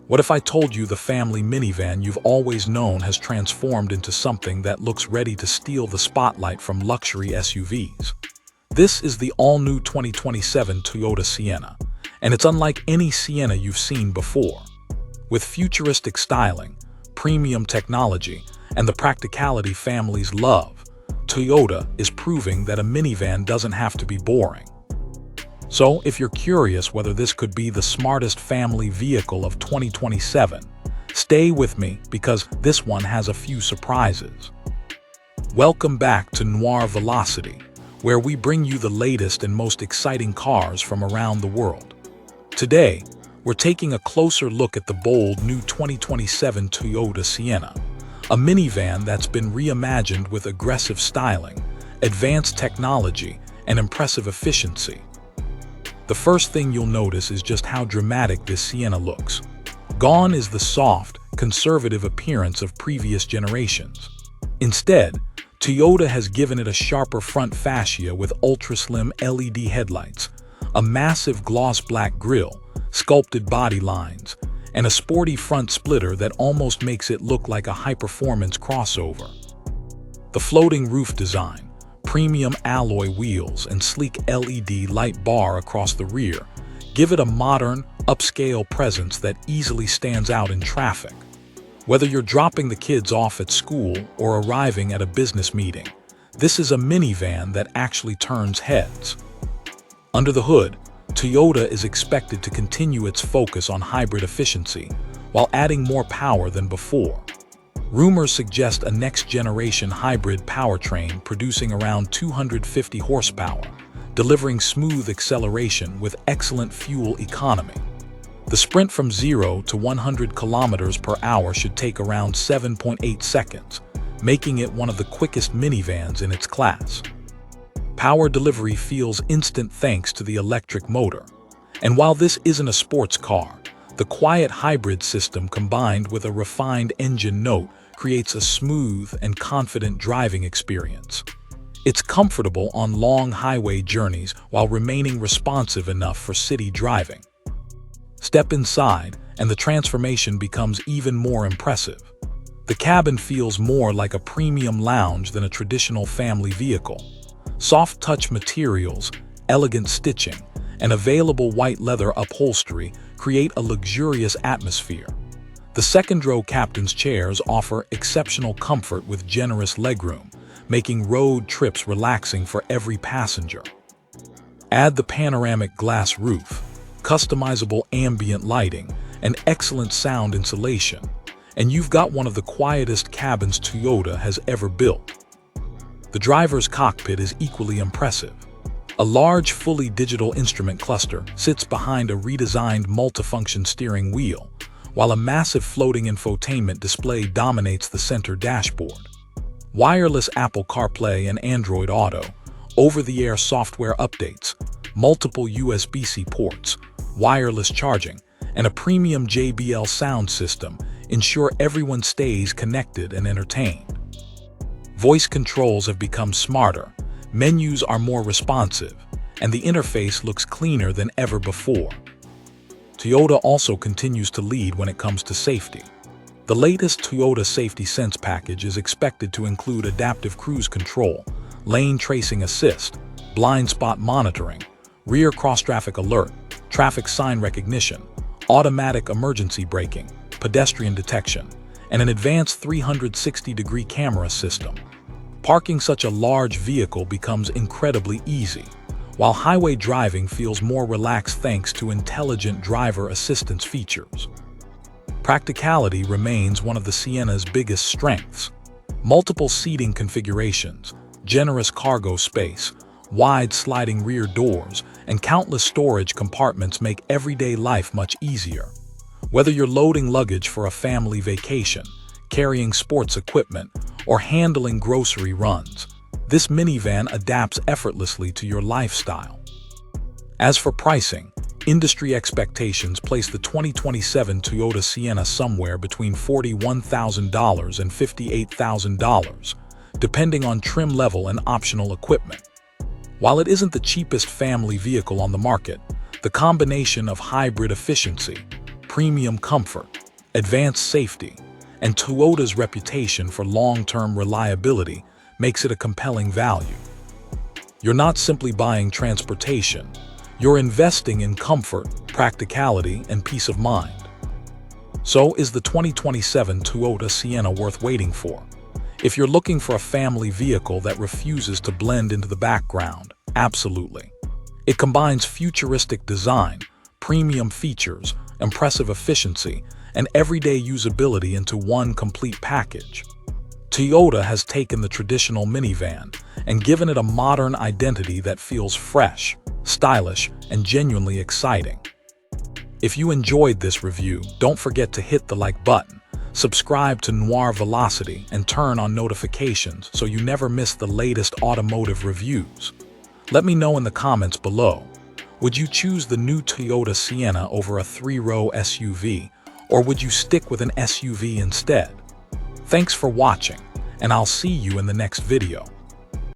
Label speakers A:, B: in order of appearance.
A: What if I told you the family minivan you've always known has transformed into something that looks ready to steal the spotlight from luxury SUVs? This is the all-new 2027 Toyota Sienna, and it's unlike any Sienna you've seen before. With futuristic styling, premium technology, and the practicality families love, Toyota is proving that a minivan doesn't have to be boring. So, if you're curious whether this could be the smartest family vehicle of 2027, stay with me because this one has a few surprises. Welcome back to Noir Velocity, where we bring you the latest and most exciting cars from around the world. Today, we're taking a closer look at the bold new 2027 Toyota Sienna, a minivan that's been reimagined with aggressive styling, advanced technology, and impressive efficiency. The first thing you'll notice is just how dramatic this Sienna looks. Gone is the soft, conservative appearance of previous generations. Instead, Toyota has given it a sharper front fascia with ultra-slim LED headlights, a massive gloss black grille, sculpted body lines, and a sporty front splitter that almost makes it look like a high-performance crossover. The floating roof design, premium alloy wheels, and sleek LED light bar across the rear give it a modern, upscale presence that easily stands out in traffic. Whether you're dropping the kids off at school or arriving at a business meeting, this is a minivan that actually turns heads. Under the hood, Toyota is expected to continue its focus on hybrid efficiency while adding more power than before. Rumors suggest a next-generation hybrid powertrain producing around 250 horsepower, delivering smooth acceleration with excellent fuel economy. The sprint from 0 to 100 kilometers per hour should take around 7.8 seconds, making it one of the quickest minivans in its class. Power delivery feels instant thanks to the electric motor. And while this isn't a sports car, the quiet hybrid system combined with a refined engine note creates a smooth and confident driving experience. It's comfortable on long highway journeys while remaining responsive enough for city driving. Step inside, and the transformation becomes even more impressive. The cabin feels more like a premium lounge than a traditional family vehicle. Soft touch materials, elegant stitching, and available white leather upholstery create a luxurious atmosphere. The second-row captain's chairs offer exceptional comfort with generous legroom, making road trips relaxing for every passenger. Add the panoramic glass roof, customizable ambient lighting, and excellent sound insulation, and you've got one of the quietest cabins Toyota has ever built. The driver's cockpit is equally impressive. A large, fully digital instrument cluster sits behind a redesigned multifunction steering wheel, while a massive floating infotainment display dominates the center dashboard. Wireless Apple CarPlay and Android Auto, over-the-air software updates, multiple USB-C ports, wireless charging, and a premium JBL sound system ensure everyone stays connected and entertained. Voice controls have become smarter, menus are more responsive, and the interface looks cleaner than ever before. Toyota also continues to lead when it comes to safety. The latest Toyota Safety Sense package is expected to include adaptive cruise control, lane tracing assist, blind spot monitoring, rear cross-traffic alert, traffic sign recognition, automatic emergency braking, pedestrian detection, and an advanced 360-degree camera system. Parking such a large vehicle becomes incredibly easy, while highway driving feels more relaxed thanks to intelligent driver assistance features. Practicality remains one of the Sienna's biggest strengths. Multiple seating configurations, generous cargo space, wide sliding rear doors, and countless storage compartments make everyday life much easier. Whether you're loading luggage for a family vacation, carrying sports equipment, or handling grocery runs, this minivan adapts effortlessly to your lifestyle. As for pricing, industry expectations place the 2027 Toyota Sienna somewhere between $41,000 and $58,000, depending on trim level and optional equipment. While it isn't the cheapest family vehicle on the market, the combination of hybrid efficiency, premium comfort, advanced safety, and Toyota's reputation for long-term reliability makes it a compelling value. You're not simply buying transportation, you're investing in comfort, practicality, and peace of mind. So, is the 2027 Toyota Sienna worth waiting for? If you're looking for a family vehicle that refuses to blend into the background, absolutely. It combines futuristic design, premium features, impressive efficiency, and everyday usability into one complete package. Toyota has taken the traditional minivan and given it a modern identity that feels fresh, stylish, and genuinely exciting. If you enjoyed this review, don't forget to hit the like button, subscribe to Noir Velocity, and turn on notifications so you never miss the latest automotive reviews. Let me know in the comments below. Would you choose the new Toyota Sienna over a three-row SUV, or would you stick with an SUV instead? Thanks for watching, and I'll see you in the next video.